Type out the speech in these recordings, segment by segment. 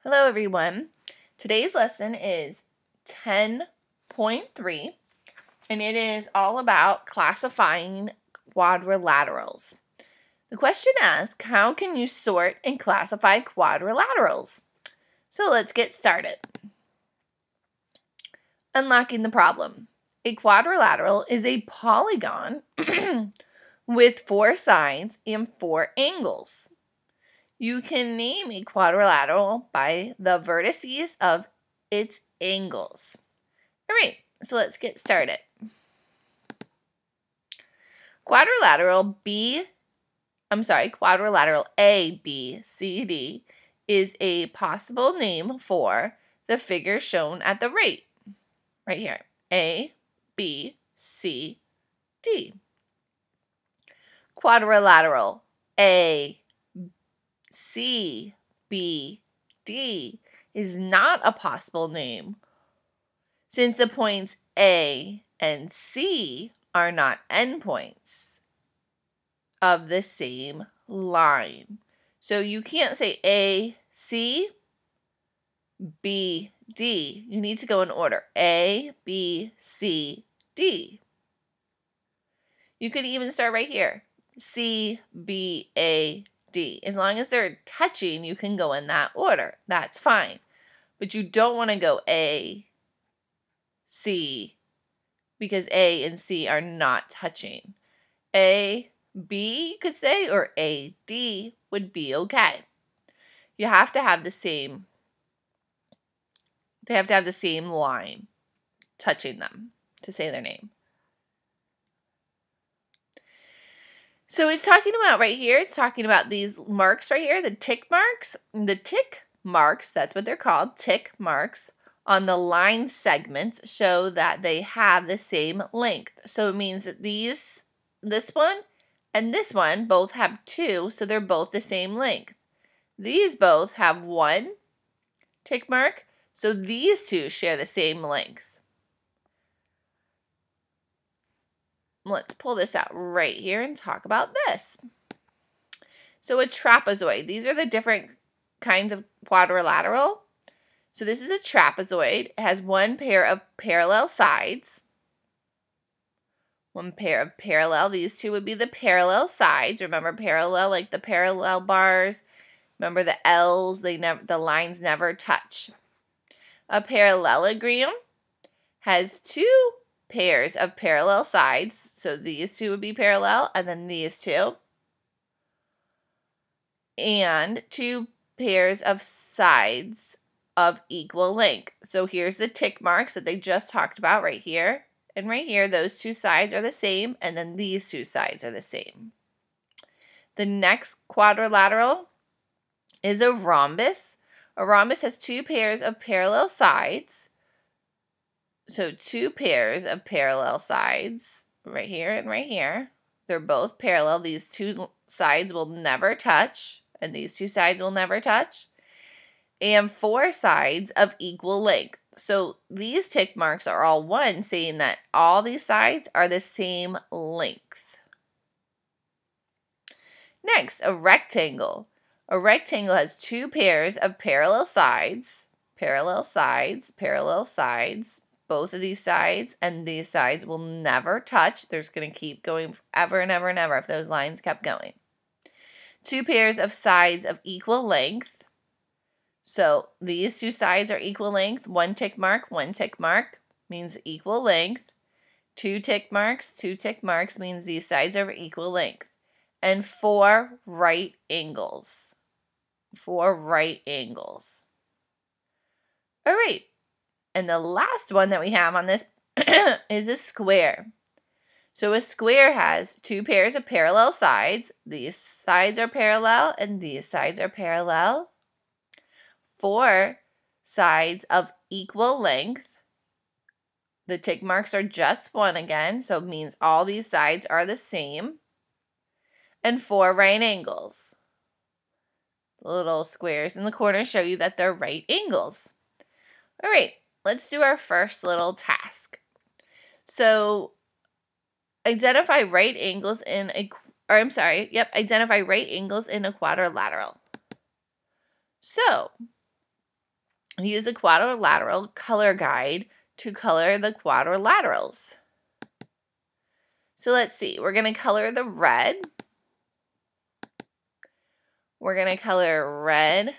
Hello everyone. Today's lesson is 10.3 and it is all about classifying quadrilaterals. The question asks, how can you sort and classify quadrilaterals? So let's get started. Unlocking the problem. A quadrilateral is a polygon with 4 sides and 4 angles. You can name a quadrilateral by the vertices of its angles. All right, so let's get started. Quadrilateral ABCD is a possible name for the figure shown at the right here. A, B, C, D. Quadrilateral A, C, B, D is not a possible name since the points A and C are not endpoints of the same line. So you can't say A, C, B, D. You need to go in order. A, B, C, D. You could even start right here. C, B, A, D. As long as they're touching, you can go in that order. That's fine. But you don't want to go A, C, because A and C are not touching. A, B, you could say, or A, D would be okay. You have to have the same, they have to have the same line touching them to say their name. So it's talking about right here, it's talking about these marks right here, the tick marks. The tick marks, that's what they're called, tick marks, on the line segments show that they have the same length. So it means that this one and this one both have 2, so they're both the same length. These both have 1 tick mark, so these 2 share the same length. Let's pull this out right here and talk about this. So a trapezoid, these are the different kinds of quadrilateral. So this is a trapezoid. It has 1 pair of parallel sides. 1 pair of parallel. These 2 would be the parallel sides. Remember parallel, like the parallel bars. Remember the L's, the lines never touch. A parallelogram has 2 pairs of parallel sides. So these 2 would be parallel, and then these 2. And 2 pairs of sides of equal length. So here's the tick marks that they just talked about right here. And right here, those 2 sides are the same, and then these 2 sides are the same. The next quadrilateral is a rhombus. A rhombus has 2 pairs of parallel sides. So 2 pairs of parallel sides right here and right here. They're both parallel. These 2 sides will never touch, and these 2 sides will never touch. And 4 sides of equal length. So these tick marks are all 1, saying that all these sides are the same length. Next, a rectangle. A rectangle has 2 pairs of parallel sides. Parallel sides, parallel sides. Both of these sides and these sides will never touch. They're just going to keep going forever and ever and ever if those lines kept going. 2 pairs of sides of equal length. So these 2 sides are equal length. 1 tick mark means equal length. 2 tick marks means these sides are equal length. And 4 right angles. 4 right angles. All right. And the last one that we have on this is a square. So a square has 2 pairs of parallel sides. These sides are parallel and these sides are parallel. 4 sides of equal length. The tick marks are just 1 again, so it means all these sides are the same. And 4 right angles. The little squares in the corner show you that they're right angles. All right, let's do our first little task. So identify right angles in a quadrilateral. So Use a quadrilateral color guide to color the quadrilaterals. So let's see. We're going to color the red. We're going to color red.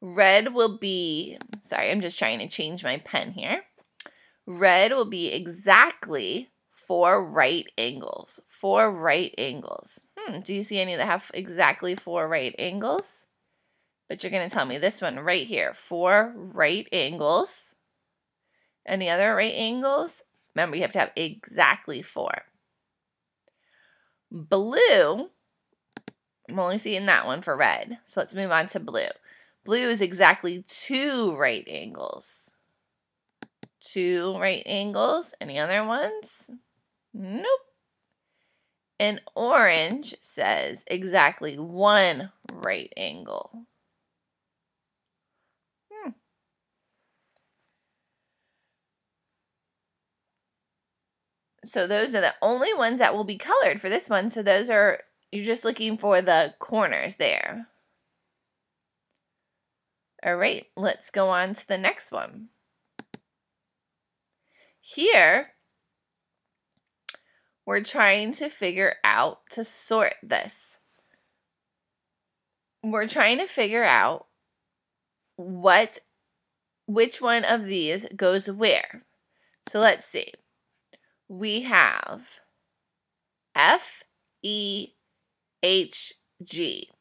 Red will be, sorry, I'm just trying to change my pen here. Red will be exactly 4 right angles. 4 right angles. Do you see any that have exactly 4 right angles? But you're going to tell me this one right here. 4 right angles. Any other right angles? Remember, you have to have exactly 4. Blue, I'm only seeing that one for red. So let's move on to blue. Blue is exactly 2 right angles. 2 right angles. Any other ones? Nope. And orange says exactly 1 right angle. So those are the only ones that will be colored for this one. So those are, you're just looking for the corners there. All right, let's go on to the next one. Here, we're trying to figure out to sort this. We're trying to figure out which one of these goes where. So let's see. We have F, E, H, G.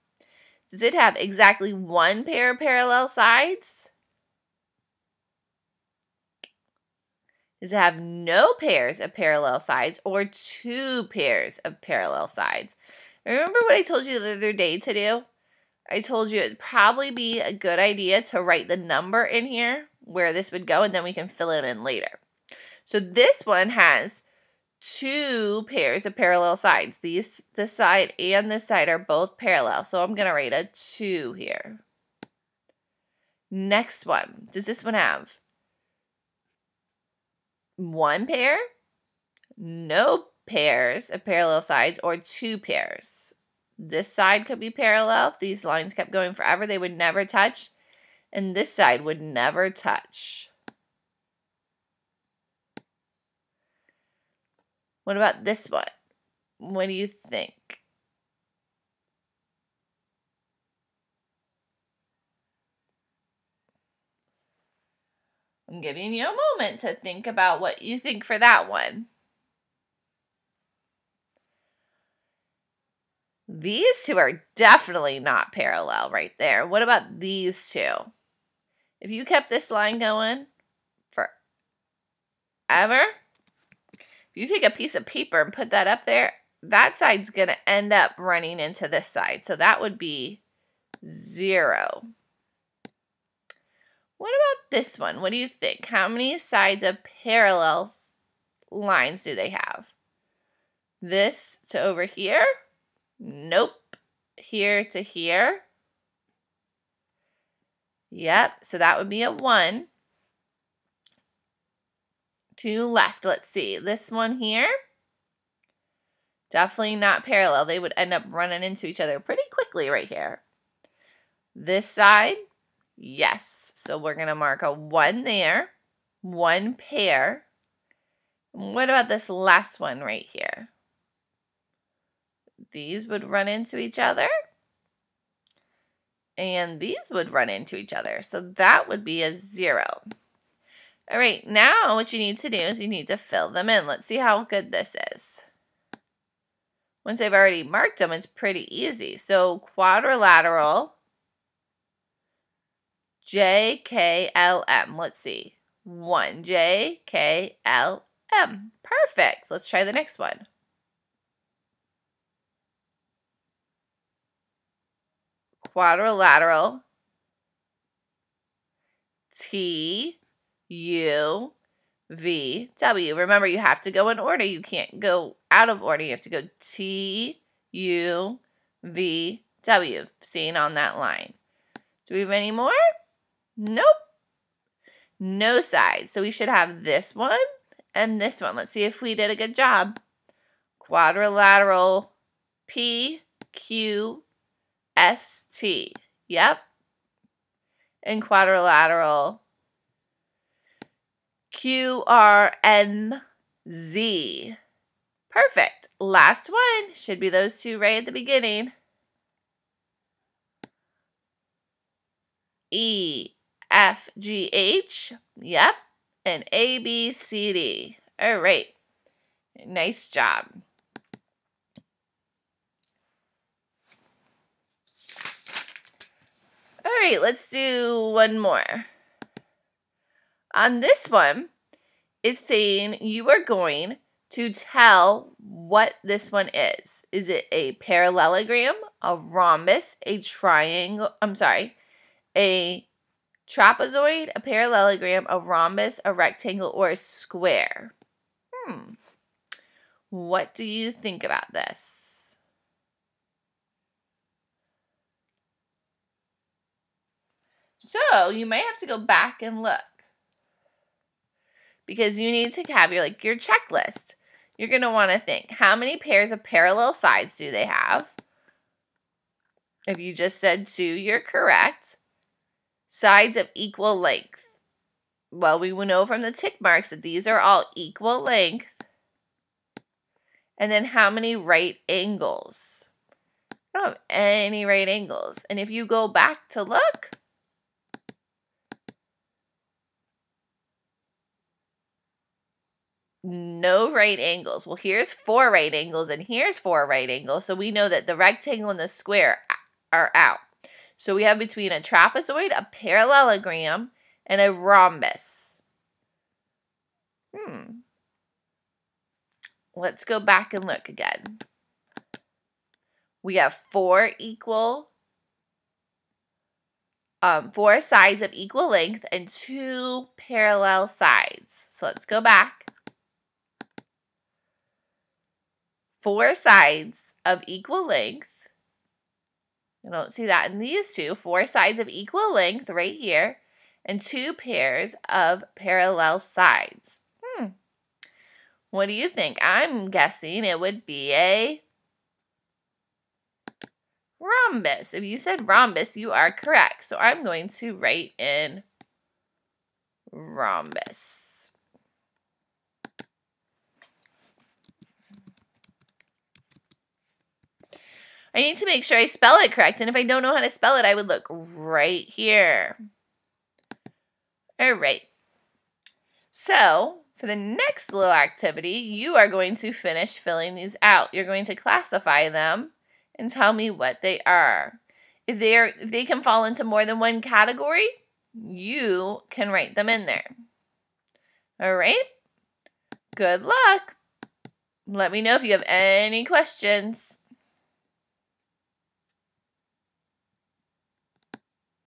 Does it have exactly 1 pair of parallel sides? Does it have no pairs of parallel sides or 2 pairs of parallel sides? Remember what I told you the other day to do? I told you it'd probably be a good idea to write the number in here where this would go, and then we can fill it in later. So this one has 2 pairs of parallel sides. This side and this side are both parallel. So I'm going to write a 2 here. Next one. Does this one have 1 pair? No pairs of parallel sides or 2 pairs. This side could be parallel. If these lines kept going forever, they would never touch. And this side would never touch. What about this one? What do you think? I'm giving you a moment to think about what you think for that one. These 2 are definitely not parallel right there. What about these 2? If you kept this line going forever, if you take a piece of paper and put that up there, that side's going to end up running into this side. So that would be 0. What about this one? What do you think? How many sides of parallel lines do they have? This to over here? Nope. Here to here? Yep. So that would be a 1. 2 left. Let's see. This one here? Definitely not parallel. They would end up running into each other pretty quickly right here. This side? Yes. So we're going to mark a 1 there. 1 pair. What about this last one right here? These would run into each other. And these would run into each other. So that would be a 0. All right, now what you need to do is you need to fill them in. Let's see how good this is. Once I've already marked them, it's pretty easy. So quadrilateral, JKLM. Let's see. 1, JKLM. Perfect. Let's try the next one. Quadrilateral, TUVW. Remember, you have to go in order. You can't go out of order. You have to go TUVW, seen on that line. Do we have any more? Nope. No sides. So we should have this one and this one. Let's see if we did a good job. Quadrilateral PQST. Yep. And quadrilateral QRNZ. Perfect. Last one should be those two right at the beginning. EFGH. Yep. And ABCD. All right. Nice job. All right, let's do one more. On this one, it's saying you are going to tell what this one is. Is it a parallelogram, a rhombus, a triangle? A trapezoid, a parallelogram, a rhombus, a rectangle, or a square? What do you think about this? So you might have to go back and look, because you need to have your checklist. You're going to want to think, how many pairs of parallel sides do they have? If you just said 2, you're correct. Sides of equal length. Well, we will know from the tick marks that these are all equal length. And then how many right angles? I don't have any right angles. And if you go back to look, no right angles. Well, here's 4 right angles and here's 4 right angles. So we know that the rectangle and the square are out. So we have between a trapezoid, a parallelogram, and a rhombus. Let's go back and look again. We have 4 sides of equal length and 2 parallel sides. So let's go back. 4 sides of equal length. I don't see that in these two. 4 sides of equal length right here, and 2 pairs of parallel sides. What do you think? I'm guessing it would be a rhombus. If you said rhombus, you are correct. So I'm going to write in rhombus. I need to make sure I spell it correct, and if I don't know how to spell it, I would look right here. All right. So for the next little activity, you are going to finish filling these out. You're going to classify them and tell me what they are. If they can fall into more than one category, you can write them in there. All right? Good luck. Let me know if you have any questions.